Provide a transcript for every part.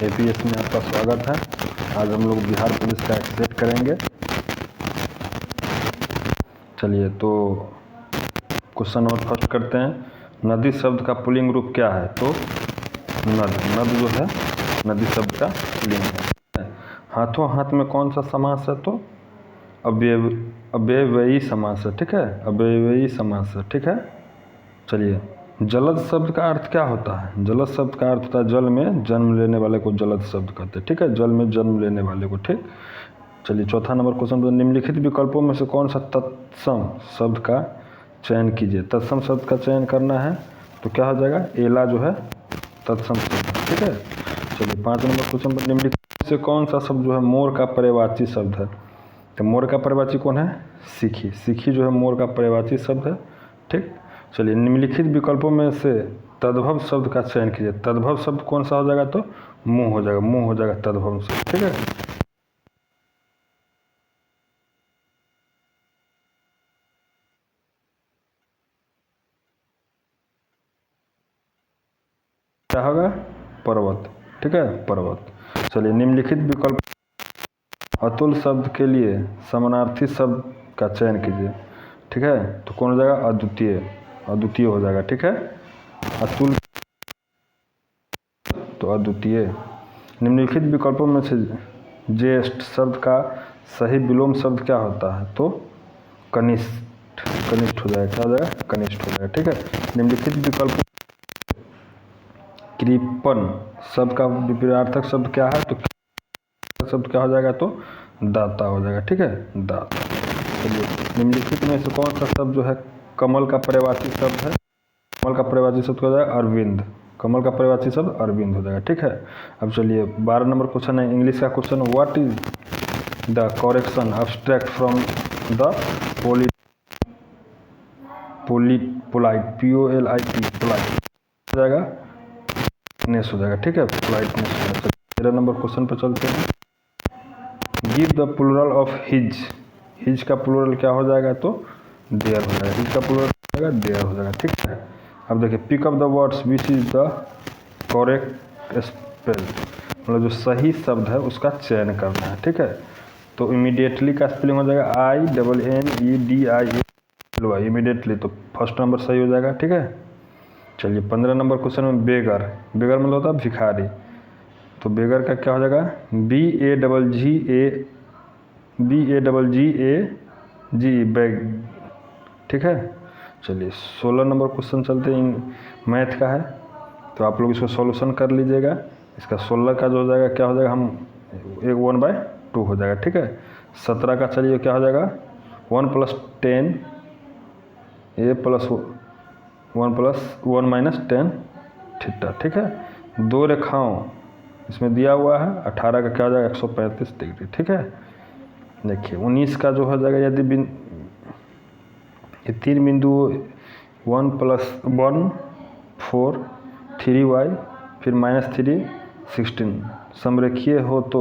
APS में आपका स्वागत है। आज हम लोग बिहार पुलिस का एक सेट करेंगे। चलिए तो क्वेश्चन नंबर फर्स्ट करते हैं। नदी शब्द का पुल्लिंग रूप क्या है? तो नद जो है नदी शब्द का पुल्लिंग है। हाथों हाथ में कौन सा समास है? तो अव्ययी समास है। ठीक है, अव्ययी समास है। ठीक है। चलिए, जलद शब्द का अर्थ क्या होता है? जलद शब्द का अर्थ होता है जल में जन्म लेने वाले को जलद शब्द कहते हैं। ठीक है, जल में जन्म लेने वाले को। ठीक। चलिए चौथा नंबर क्वेश्चन, निम्नलिखित विकल्पों में से कौन सा तत्सम शब्द का चयन कीजिए। तत्सम शब्द का चयन करना है तो क्या हो जाएगा? एला जो है तत्सम शब्द। ठीक है। चलिए 5 नंबर क्वेश्चन पर, निम्नलिखित से कौन सा शब्द जो है मोर का पर्यायवाची शब्द है? तो मोर का पर्यायवाची कौन है? सीखी। सीखी जो है मोर का पर्यायवाची शब्द है। ठीक। चलिए, निम्नलिखित विकल्पों में से तद्भव शब्द का चयन कीजिए। तद्भव शब्द कौन सा हो जाएगा? तो मुंह हो जाएगा। मुंह हो जाएगा तद्भव शब्द। ठीक है। क्या होगा? पर्वत। ठीक है, पर्वत। चलिए, निम्नलिखित विकल्प अतुल शब्द के लिए समानार्थी शब्द का चयन कीजिए। ठीक है, तो कौन हो जाएगा? अद्वितीय। अद्वितीय हो जाएगा। ठीक है, अतुल तो अद्वितीय। निम्नलिखित विकल्पों में से ज्येष्ठ शब्द का सही विलोम शब्द क्या होता है? तो कनिष्ठ। कनिष्ठ हो जाएगा। क्या हो जाएगा? कनिष्ठ हो जाएगा। ठीक है। निम्नलिखित विकल्प कृपण शब्द का विपरीतार्थक शब्द क्या है? तो शब्द क्या हो जाएगा? तो दाता हो जाएगा। ठीक है, दाता। चलिए, निम्नलिखित में से कौन सा शब्द जो है कमल का पर्यायवाची शब्द है? कमल का पर्यायवाची शब्द हो जाएगा अरविंद। कमल का पर्यायवाची शब्द अरविंद हो जाएगा। ठीक है। अब चलिए 12 नंबर क्वेश्चन है इंग्लिश का question, what is the correction abstract from the polite POLIT हो जाएगा नेस हो जाएगा। ठीक है, पोलाइटनेस हो जाएगा। 13 नंबर क्वेश्चन पर चलते हैं। Give the plural of his. His का प्लूरल क्या हो जाएगा? तो देयर हो जाएगा। हिज का प्लूरल हो जाएगा देयर हो जाएगा। ठीक है। अब देखिए, pick up the words which is the correct spell, मतलब जो सही शब्द है उसका चयन करना है। ठीक है, तो इमीडिएटली का स्पेलिंग हो जाएगा INNEDIALY, इमीडिएटली। तो फर्स्ट नंबर सही हो जाएगा। ठीक है। चलिए 15 नंबर क्वेश्चन में बेगर। बेगर मतलब होता है भिखारी, तो बेगर का क्या हो जाएगा? BAGG bag. ठीक है। चलिए 16 नंबर क्वेश्चन चलते हैं, मैथ का है, तो आप लोग इसको सॉल्यूशन कर लीजिएगा। इसका 16 का जो हो जाएगा क्या हो जाएगा? हम 1/2 हो जाएगा। ठीक है। 17 का चलिए क्या हो जाएगा? 1 + 10 A + 1 + 1 - 10 थीटा। ठीक है। 2 रेखाओं इसमें दिया हुआ है, 18 का क्या हो जाएगा? 135 डिग्री। ठीक है। देखिए 19 का जो हो जाएगा, यदि ये 3 बिंदु 1 + 1 4 3y फिर -3 16 समरेखीय हो तो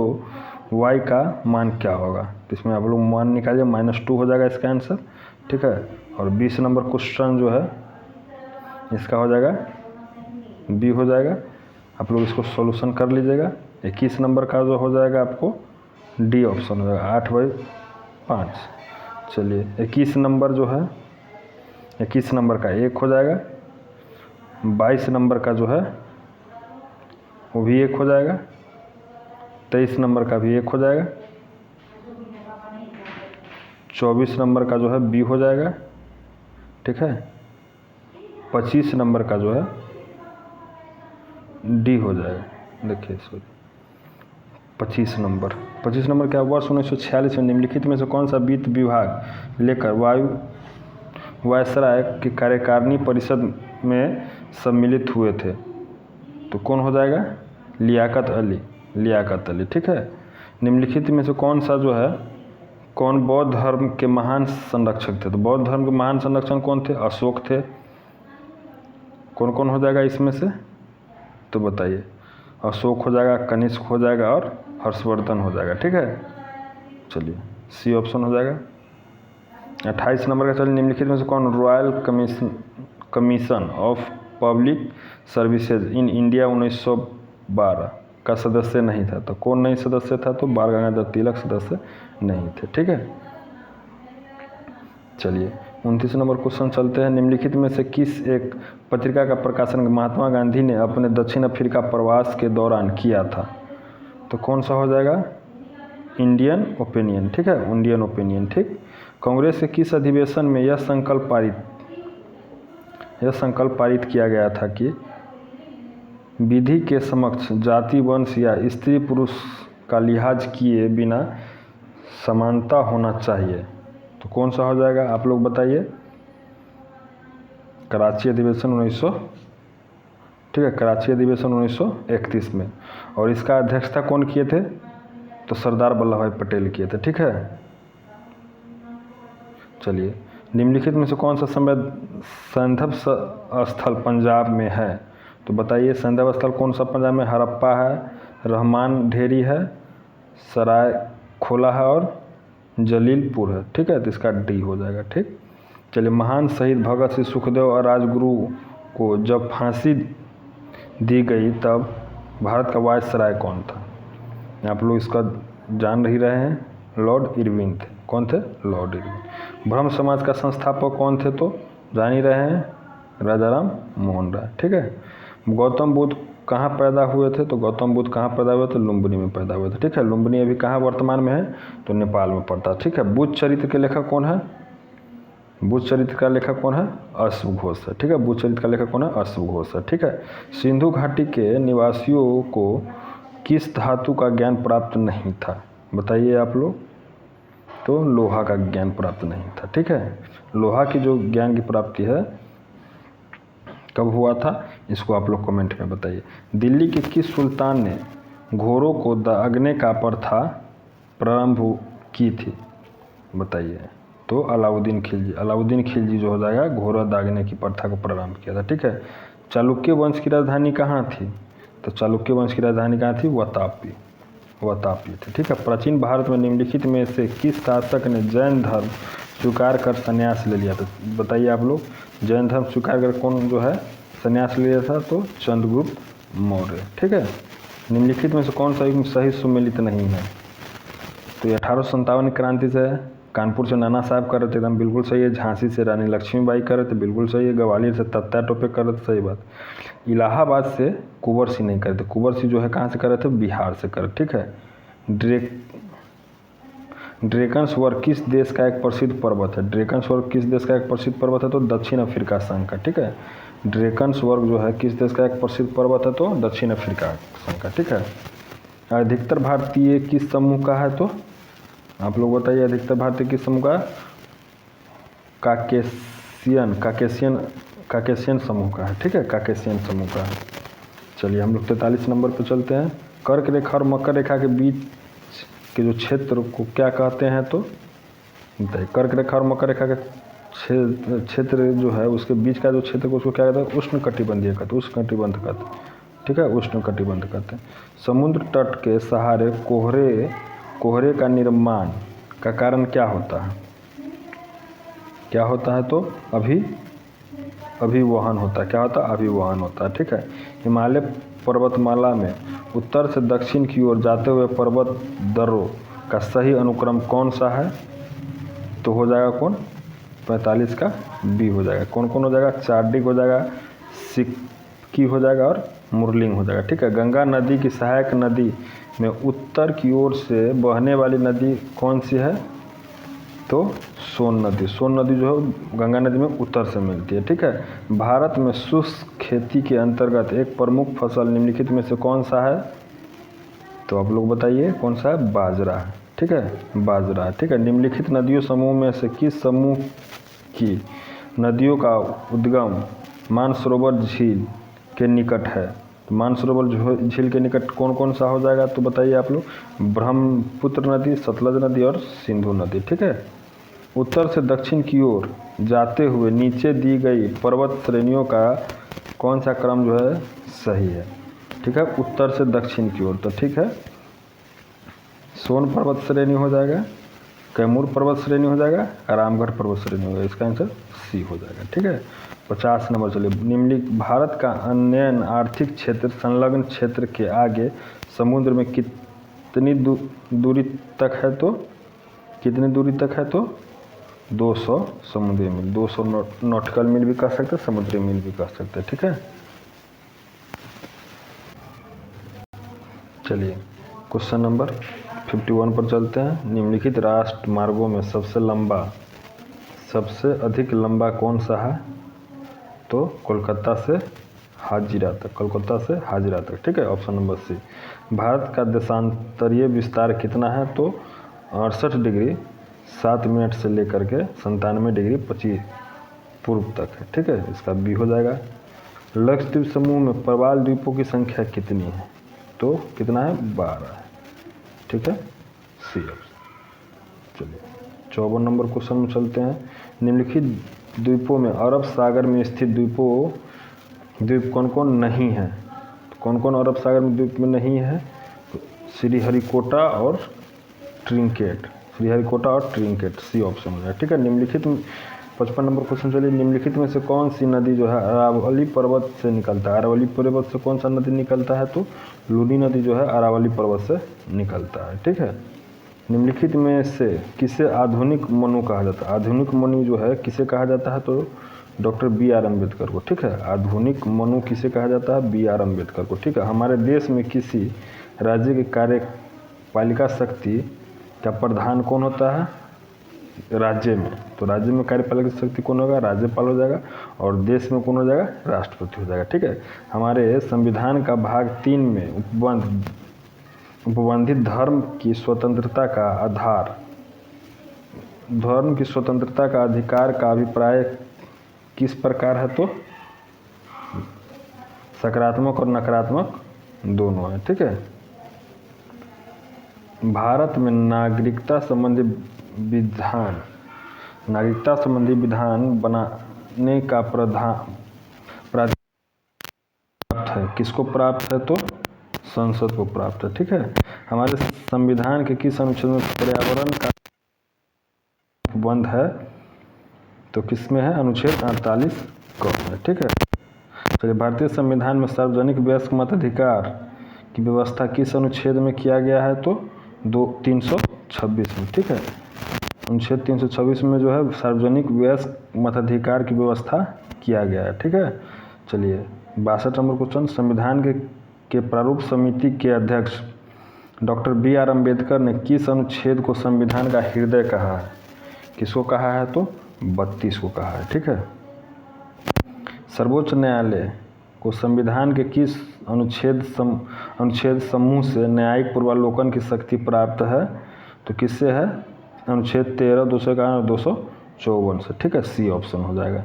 y का मान क्या होगा? तो इसमें आप लोग मान निकालिए, -2 हो जाएगा इसका आंसर। ठीक है। और 20 नंबर क्वेश्चन जो है इसका हो जाएगा B हो जाएगा। आप लोग इसको सॉल्यूशन कर लीजिएगा। 21 नंबर का जो हो जाएगा आपको D ऑप्शन हो जाएगा, 8/5। चलिए 21 नंबर जो है 21 नंबर का 1 हो जाएगा। 22 नंबर का जो है वो भी 1 हो जाएगा। 23 नंबर का भी 1 हो जाएगा। 24 नंबर का जो है B हो जाएगा। ठीक है। 25 नंबर का जो है D हो जाएगा। देखिए सॉरी 25 नंबर क्या? वर्ष 1946 में निम्नलिखित में से कौन सा वित्त विभाग लेकर वायसराय की कार्यकारिणी परिषद में सम्मिलित हुए थे? तो कौन हो जाएगा? लियाकत अली। ठीक है। निम्नलिखित में से कौन सा जो है कौन बौद्ध धर्म के महान संरक्षक थे? तो बौद्ध धर्म के महान संरक्षक कौन थे? अशोक थे। कौन कौन हो जाएगा इसमें से? तो बताइए। अशोक हो जाएगा, कनिष्क हो जाएगा और हर्षवर्धन हो जाएगा। ठीक है। चलिए C ऑप्शन हो जाएगा। 28 नंबर का चलिए, निम्नलिखित में से कौन royal commission of public services in India 1912 का सदस्य नहीं था। तो कौन नहीं सदस्य था? तो बाल गंगाधर तिलक सदस्य नहीं थे। ठीक है, चलिए 29 नंबर क्वेश्चन चलते हैं। निम्नलिखित में से किस एक पत्रिका का प्रकाशन महात्मा गांधी ने अपने दक्षिण अफ्रीका प्रवास के दौरान किया था? तो कौन सा हो जाएगा? Indian opinion. ठीक है, इंडियन ओपिनियन। ठीक। कांग्रेस के किस अधिवेशन में यह संकल्प पारित किया गया था कि विधि के समक्ष जाति, वंश या स्त्री पुरुष का लिहाज किए बिना समानता होना चाहिए? तो कौन सा हो जाएगा? आप लोग बताइए। कराची अधिवेशन 1900, ठीक है, कराची अधिवेशन 1931 में। और इसका अध्यक्षता कौन किए थे? तो सरदार वल्लभ भाई पटेल किए थे। ठीक है, चलिए निम्नलिखित में से कौन सा सैंधव स्थल पंजाब में है? तो बताइए सैंधव स्थल कौन सा पंजाब में? हड़प्पा है, रहमान ढेरी है, सराय खोला है और जलीलपुर है। ठीक है, तो इसका डी हो जाएगा। ठीक। चलिए महान शहीद भगत सिंह, सुखदेव और राजगुरु को जब फांसी दी गई तब भारत का वायसराय कौन था? आप लोग इसका जान ही रहे हैं, लॉर्ड इरविन थे। कौन थे? Lord Irwin. ब्रह्म समाज का संस्थापक कौन थे? तो जान ही रहे हैं, राजाराम मोहन राय। ठीक है। गौतम बुद्ध कहाँ पैदा हुए थे? तो गौतम बुद्ध कहाँ पैदा हुए थे? लुम्बिनी में पैदा हुए थे। ठीक है, लुम्बिनी अभी कहाँ वर्तमान में है? तो नेपाल में पड़ता है। ठीक है। बुद्ध चरित्र के लेखक कौन है? बुद्ध चरित्र का लेखक कौन है? अश्व घोष है। ठीक है, बुद्ध चरित्र का लेखक कौन है? अश्व घोष है। ठीक है। सिंधु घाटी के निवासियों को किस धातु का ज्ञान प्राप्त नहीं था? बताइए आप लोग। तो लोहा का ज्ञान प्राप्त नहीं था। ठीक है, लोहा की जो ज्ञान की प्राप्ति है कब हुआ था, इसको आप लोग कमेंट में बताइए। दिल्ली के किस सुल्तान ने घोड़ों को दागने का प्रथा प्रारंभ की थी? बताइए। तो अलाउद्दीन खिलजी। अलाउद्दीन खिलजी जो हो जाएगा घोड़ा दागने की प्रथा को प्रारंभ किया था। ठीक है। चालुक्य वंश की राजधानी कहाँ थी? तो चालुक्य वंश की राजधानी कहाँ थी? वातापी थी। ठीक है। प्राचीन भारत में निम्नलिखित में से किस शासक ने जैन धर्म स्वीकार कर संन्यास ले लिया था? बताइए आप लोग। जैन धर्म स्वीकार कर कौन जो है संन्यास ले लिया था? तो चंद्रगुप्त मौर्य। ठीक है। निम्नलिखित में से कौन सा युग सही सुमेलित नहीं है? तो 1857 क्रांति से कानपुर से नाना साहब कर रहे थे, एकदम बिल्कुल सही है। झांसी से रानी लक्ष्मीबाई कर रहे थे, बिल्कुल सही है। ग्वालियर से तत्या टोपे कर रहे थे, सही बात। इलाहाबाद से कुंवर सिंह नहीं करते। कुंवर सिंह जो है कहाँ से कर रहे थे? बिहार से कर। ठीक है। ड्रेकन्सवर्ग किस देश का एक प्रसिद्ध पर्वत है? ड्रेकन्सवर्ग किस देश का एक प्रसिद्ध पर्वत है? तो दक्षिण अफ्रीका संघ का। ठीक है। ड्रेकन्सवर्ग जो है किस देश का एक प्रसिद्ध पर्वत है? तो दक्षिण अफ्रीका संघ का। ठीक है। अधिकतर भारतीय किस समूह का है? तो आप लोग बताइए अधिकतर भारतीय किस समूह का? काकेशियन समूह का है। ठीक है, काकेशियन समूह का है। चलिए हम लोग 43 नंबर पर चलते हैं। कर्क रेखा और मकर रेखा के बीच के जो क्षेत्र को क्या कहते हैं? तो बताइए। कर्क रेखा और मकर रेखा के क्षेत्र जो है उसके बीच का जो क्षेत्र को उसको क्या कहते हैं? उष्णकटिबंधीय कहते हैं। उष्णकटिबंध कहते हैं। ठीक है, उष्णकटिबंध कहते हैं। समुद्र तट के सहारे कोहरे का निर्माण का कारण क्या होता है? क्या होता है? तो अभिवहन होता है। क्या होता है? अभिवहन होता है। ठीक है। हिमालय पर्वतमाला में उत्तर से दक्षिण की ओर जाते हुए पर्वत दर्रों का सही अनुक्रम कौन सा है? तो हो जाएगा कौन? 45 का बी हो जाएगा। कौन कौन हो जाएगा? चार्डिक हो जाएगा, सिक्की हो जाएगा और मुरलिंग हो जाएगा। ठीक है। गंगा नदी की सहायक नदी में उत्तर की ओर से बहने वाली नदी कौन सी है? तो सोन नदी। सोन नदी जो है गंगा नदी में उत्तर से मिलती है। ठीक है। भारत में शुष्क खेती के अंतर्गत एक प्रमुख फसल निम्नलिखित में से कौन सा है? तो आप लोग बताइए कौन सा है? बाजरा है। ठीक है, बाजरा है। ठीक है। निम्नलिखित नदियों समूह में से किस समूह की नदियों का उद्गम मानसरोवर झील के निकट है? तो मानसरोवर झील के निकट कौन कौन सा हो जाएगा? तो बताइए आप लोग। ब्रह्मपुत्र नदी, सतलज नदी और सिंधु नदी। ठीक है। उत्तर से दक्षिण की ओर जाते हुए नीचे दी गई पर्वत श्रेणियों का कौन सा क्रम जो है सही है? ठीक है, उत्तर से दक्षिण की ओर। तो ठीक है, सोन पर्वत श्रेणी हो जाएगा, कैमूर पर्वत श्रेणी हो जाएगा, रामगढ़ पर्वत श्रेणी होगा। इसका आंसर सी हो जाएगा। ठीक है। 50 नंबर चलिए। निम्नलिखित भारत का अन्य आर्थिक क्षेत्र संलग्न क्षेत्र के आगे समुद्र में कितनी दूरी तक है तो कितनी दूरी तक है तो 200 समुद्री मील। 200 नॉटिकल मील भी कह सकते हैं, समुद्री मील भी कह सकते हैं। ठीक है, चलिए क्वेश्चन नंबर 51 पर चलते हैं। निम्नलिखित राष्ट्र मार्गों में सबसे अधिक लंबा कौन सा है? तो कोलकाता से हाजिरा तक। ठीक है, ऑप्शन नंबर सी। भारत का देशांतरीय विस्तार कितना है? तो 68 डिग्री 7 मिनट से लेकर के 97 डिग्री 25 पूर्व तक है। ठीक है, इसका बी हो जाएगा। लक्षद्वीप समूह में प्रवाल द्वीपों की संख्या कितनी है? तो कितना है? 12 है। ठीक है, सी ऑप्शन। चलिए 54 नंबर क्वेश्चन में चलते हैं। निम्नलिखित द्वीपों में अरब सागर में स्थित द्वीप कौन कौन नहीं है? तो कौन कौन अरब सागर में द्वीप में नहीं है? तो श्रीहरिकोटा और ट्रिंकेट, सी ऑप्शन है। ठीक है, निम्नलिखित 55 नंबर क्वेश्चन। चलिए, निम्नलिखित में से कौन सी नदी जो है अरावली पर्वत से निकलता है? अरावली पर्वत से कौन सा नदी निकलता है? तो लूनी नदी जो है अरावली पर्वत से निकलता है। ठीक है, निम्नलिखित में से किसे आधुनिक मनु कहा जाता है? आधुनिक मनु जो है किसे कहा जाता है? तो डॉक्टर बी.आर. अम्बेडकर को। ठीक है, आधुनिक मनु किसे कहा जाता है? बी.आर. अम्बेडकर को। ठीक है, हमारे देश में किसी राज्य की कार्यपालिका शक्ति का प्रधान कौन होता है? राज्य में, तो राज्य में कार्यपालिका शक्ति कौन होगा? राज्यपाल हो जाएगा। और देश में कौन हो जाएगा? राष्ट्रपति हो जाएगा। ठीक है, हमारे संविधान का भाग 3 में उपबंधित धर्म की स्वतंत्रता का अधिकार का अभिप्राय किस प्रकार है? तो सकारात्मक और नकारात्मक दोनों है। ठीक है, भारत में नागरिकता संबंधी विधान बनाने का प्राधिकार है किसको प्राप्त है? तो संसद को प्राप्त है। ठीक है, हमारे संविधान के किस अनुच्छेद में पर्यावरण का बंद है? तो किसमें है? अनुच्छेद 48 क में। ठीक है, चलिए, भारतीय संविधान में सार्वजनिक वयस्क मताधिकार की व्यवस्था किस अनुच्छेद में किया गया है? तो 326 में। ठीक है, अनुच्छेद 326 में जो है सार्वजनिक वयस्क मताधिकार की व्यवस्था किया गया है। ठीक है, चलिए 62 नंबर क्वेश्चन। संविधान के प्रारूप समिति के अध्यक्ष डॉक्टर बी.आर. अम्बेडकर ने किस अनुच्छेद को संविधान का हृदय कहा है? किसको कहा है? तो 32 को कहा है। ठीक है, सर्वोच्च न्यायालय को संविधान के किस अनुच्छेद समूह से न्यायिक पूर्वावलोकन की शक्ति प्राप्त है? तो किससे है? अनुच्छेद 13, 251 और 254 से। ठीक है, सी ऑप्शन हो जाएगा।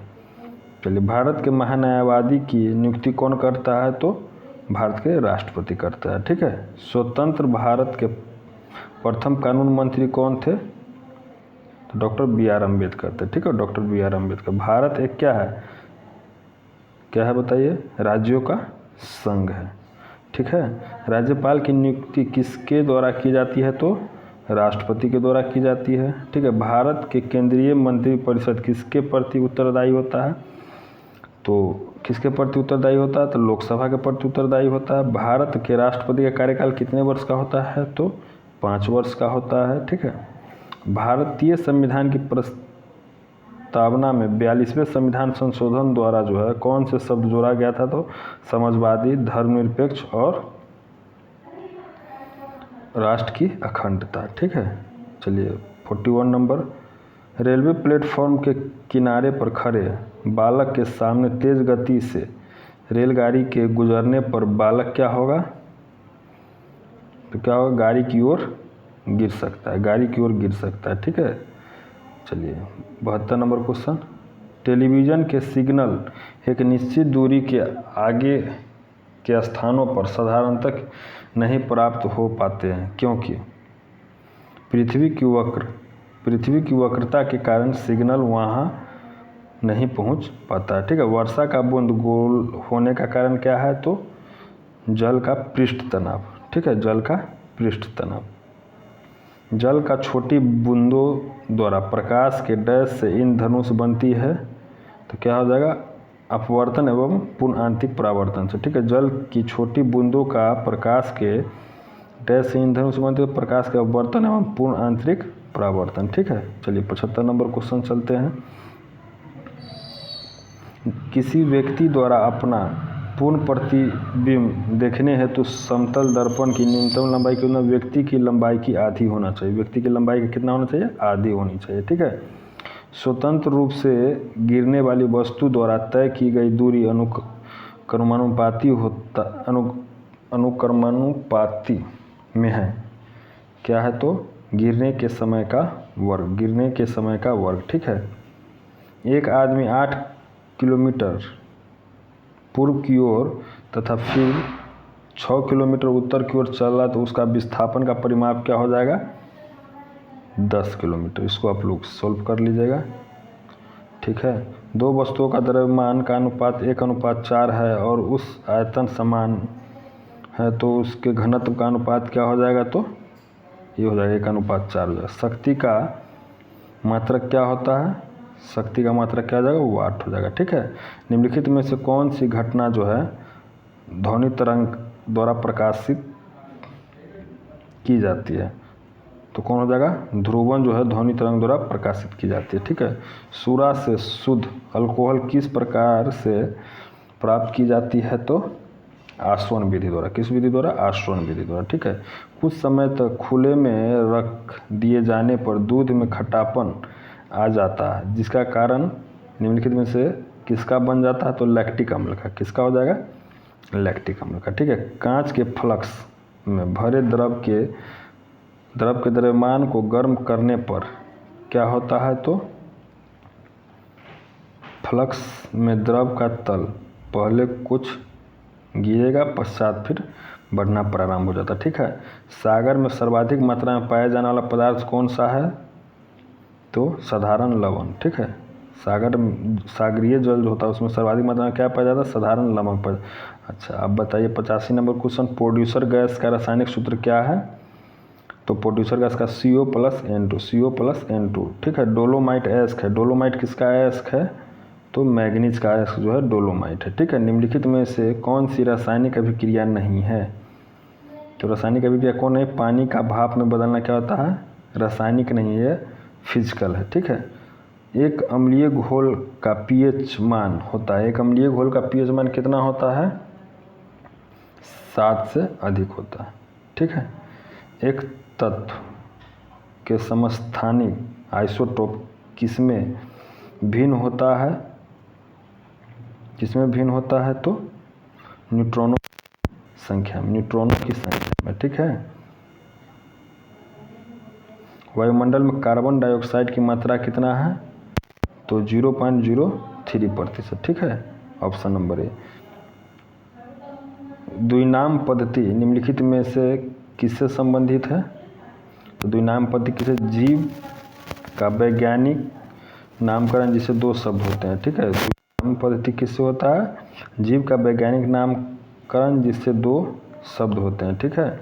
चलिए, भारत के महान्यायवादी की नियुक्ति कौन करता है? तो भारत के राष्ट्रपति करता है। ठीक है, स्वतंत्र भारत के प्रथम कानून मंत्री कौन थे? तो डॉक्टर बी.आर. अम्बेडकर थे। ठीक है, डॉक्टर बी.आर. अम्बेडकर। भारत एक क्या है बताइए? राज्यों का संघ है। ठीक है, राज्यपाल की नियुक्ति किसके द्वारा की जाती है? तो राष्ट्रपति के द्वारा की जाती है। ठीक है, भारत के केंद्रीय मंत्रिपरिषद किसके प्रति उत्तरदायी होता है? तो किसके प्रति उत्तरदायी होता है? तो लोकसभा के प्रति उत्तरदायी होता है। भारत के राष्ट्रपति का कार्यकाल कितने वर्ष का होता है? तो 5 वर्ष का होता है। ठीक है, भारतीय संविधान की प्रस्तावना में 42वें संविधान संशोधन द्वारा जो है कौन से शब्द जोड़ा गया था? तो समाजवादी, धर्मनिरपेक्ष और राष्ट्र की अखंडता। ठीक है, चलिए 41 नंबर। रेलवे प्लेटफॉर्म के किनारे पर खड़े बालक के सामने तेज गति से रेलगाड़ी के गुजरने पर बालक क्या होगा? तो क्या होगा? गाड़ी की ओर गिर सकता है। ठीक है, चलिए 72 नंबर क्वेश्चन। टेलीविज़न के सिग्नल एक निश्चित दूरी के आगे के स्थानों पर साधारणतः नहीं प्राप्त हो पाते हैं, क्योंकि पृथ्वी की वक्रता के कारण सिग्नल वहां नहीं पहुंच पाता है। ठीक है, वर्षा का बूंद गोल होने का कारण क्या है? तो जल का पृष्ठ तनाव। ठीक है, जल का पृष्ठ तनाव। जल का छोटी बूंदों द्वारा प्रकाश के डैश से इंद्रधनुष बनती है, तो क्या हो जाएगा? अपवर्तन एवं पूर्ण आंतरिक परावर्तन से। ठीक है, जल की छोटी बूंदों का प्रकाश के डैश से ईंधन उसमें बनती है प्रकाश के अपवर्तन एवं पूर्ण आंतरिक परावर्तन। ठीक है, चलिए 75 नंबर क्वेश्चन चलते हैं। किसी व्यक्ति द्वारा अपना पूर्ण प्रतिबिंब देखने हेतु समतल दर्पण की न्यूनतम लंबाई कितना, व्यक्ति की लंबाई की आधी होना चाहिए। व्यक्ति की लंबाई का कितना होना चाहिए, आधी होनी चाहिए। ठीक है, स्वतंत्र रूप से गिरने वाली वस्तु द्वारा तय की गई दूरी अनुक्रमानुपाती में है। क्या है, तो गिरने के समय का वर्ग, गिरने के समय का वर्ग। ठीक है, एक आदमी 8 किलोमीटर पूर्व की ओर तथा फिर 6 किलोमीटर उत्तर की ओर चला तो उसका विस्थापन का परिमाप क्या हो जाएगा, 10 किलोमीटर। इसको आप लोग सॉल्व कर लीजिएगा। ठीक है, दो वस्तुओं का द्रव्यमान का अनुपात 1:4 है और उस आयतन समान है तो उसके घनत्व का अनुपात क्या हो जाएगा, तो ये हो जाएगा 1:4 हो जाएगा। शक्ति का मात्रक क्या होता है, शक्ति का मात्रक क्या हो जाएगा, वाट हो जाएगा। ठीक है, निम्नलिखित में से कौन सी घटना जो है ध्वनि तरंग द्वारा प्रकाशित की जाती है, तो कौन हो जाएगा, ध्रुवण जो है ध्वनि तरंग द्वारा प्रकाशित की जाती है। ठीक है, सूरा से शुद्ध अल्कोहल किस प्रकार से प्राप्त की जाती है, तो आसवन विधि द्वारा। किस विधि द्वारा, आसवन विधि द्वारा। ठीक है, कुछ समय तक खुले में रख दिए जाने पर दूध में खट्टापन आ जाता है जिसका कारण निम्नलिखित में से किसका बन जाता है, तो लैक्टिक अम्ल का। किसका हो जाएगा, लैक्टिक अम्ल का। ठीक है, कांच के फ्लक्स में भरे द्रव के द्रव्यमान को गर्म करने पर क्या होता है, तो फ्लक्स में द्रव का तल पहले कुछ गिरेगा पश्चात फिर बढ़ना प्रारंभ हो जाता है। ठीक है, सागर में सर्वाधिक मात्रा में पाया जाने वाला पदार्थ कौन सा है, तो साधारण लवण। ठीक है, सागरीय जल जो होता है उसमें सर्वाधिक मात्रा में क्या पाया जाता है, साधारण लवण पर। अच्छा, अब बताइए 85 नंबर क्वेश्चन, प्रोड्यूसर गैस का रासायनिक सूत्र क्या है, तो प्रोड्यूसर गैस का CO+N2। ठीक है, डोलोमाइट एस्क है, डोलोमाइट किसका एस्क है, तो मैग्नीज का एस्क जो है डोलोमाइट है। ठीक है, निम्नलिखित में से कौन सी रासायनिक अभिक्रिया नहीं है, तो रासायनिक अभिक्रिया कौन है, पानी का भाप में बदलना क्या होता है, रासायनिक नहीं है, फिजिकल है। ठीक है, एक अम्लीय घोल का पीएच मान होता है, एक अम्लीय घोल का पीएच मान कितना होता है, 7 से अधिक होता है। ठीक है, एक तत्व के समस्थानिक आइसोटोप किसमें भिन्न होता है, किसमें भिन्न होता है, तो न्यूट्रॉनों की संख्या में। ठीक है, वायुमंडल में कार्बन डाइऑक्साइड की मात्रा कितना है, तो 0.03%। ठीक है, ऑप्शन नंबर ए। द्विनाम पद्धति निम्नलिखित में से किससे संबंधित है, तो द्विनाम पद्धति किसे, जीव का वैज्ञानिक नामकरण जिससे 2 शब्द होते हैं। ठीक है, द्विनाम पद्धति किससे होता है, जीव का वैज्ञानिक नामकरण जिससे 2 शब्द होते हैं। ठीक है,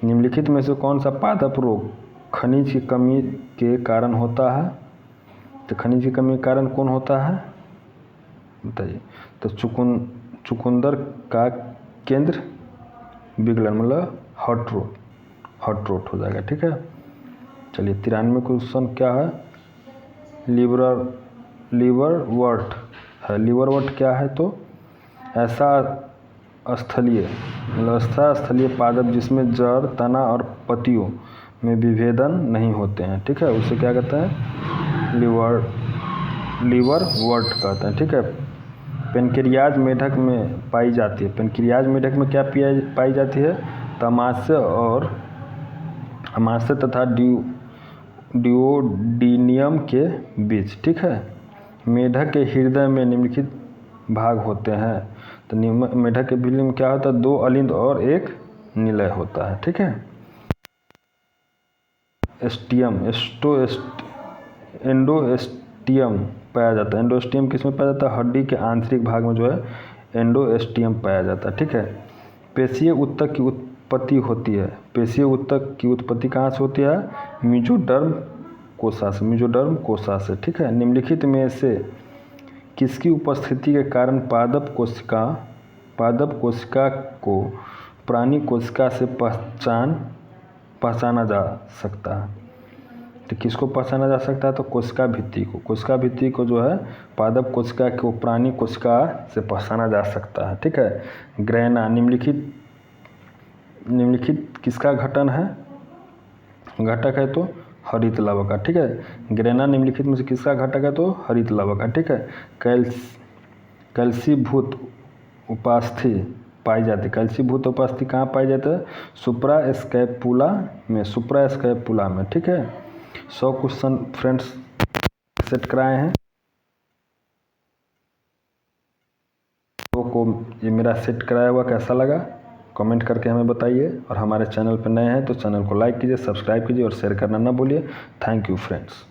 निम्नलिखित में से कौन सा पादप रोग खनिज की कमी के कारण होता है, तो खनिज की कमी के कारण कौन होता है, बताइए, तो चुकंदर का केंद्र विगलन मतलब हॉट रोट हो जाएगा। ठीक है, चलिए 93 क्वेश्चन क्या है, लीवरवर्ट है। लीवरवर्ट क्या है, तो ऐसा स्थलीय पादप जिसमें जड़, तना और पत्तियों में विभेदन नहीं होते हैं। ठीक है, उसे क्या कहते हैं, लीवरवर्ट कहते हैं। ठीक है, पेनक्रियाज मेढक में पाई जाती है, पेनक्रियाज मेढक में क्या पाई जाती है, अमाशय तथा डिओडिनियम के बीच। ठीक है, मेढक के हृदय में निम्नलिखित भाग होते हैं, तो मेढक के हृदय में क्या होता है, 2 अलिंद और 1 निलय होता है। ठीक है, एंडोस्टियम पाया जाता है, एंडोस्टियम किसमें पाया जाता है, हड्डी के आंतरिक भाग में जो है एंडोस्टियम पाया जाता है। ठीक है, पेशीय ऊतक की उत्पत्ति होती है, पेशीय ऊतक की उत्पत्ति कहाँ से होती है, मेसोडर्म कोशा से। ठीक है, निम्नलिखित में से किसकी उपस्थिति के कारण पादप कोशिका को प्राणी कोशिका से पहचान पहचाना जा सकता है। तो किसको पहचाना जा सकता है? तो कोशिका भित्ति को। कोशिका भित्ति को जो है पादप कोशिका को प्राणी कोशिका से पहचाना जा सकता है। ठीक है। ग्रैना निम्नलिखित किसका घटन है? घटक है तो हरित लवक का। ठीक है। ग्रैना निम्नलिखित में से किसका घटक है? तो हरित लवक का। ठीक है। कैल्सीभूत उपास्थि पाई जाती। कैल्सीभूत उपास्थि कहाँ पाई जाती है? सुप्रा स्कैपुला में। सुप्रा स्कैपुला में। ठीक है। 100 क्वेश्चन फ्रेंड्स सेट कराए हैं को। ये मेरा सेट कराया हुआ कैसा लगा कमेंट करके हमें बताइए, और हमारे चैनल पर नए हैं तो चैनल को लाइक कीजिए, सब्सक्राइब कीजिए और शेयर करना ना भूलिए। Thank you friends.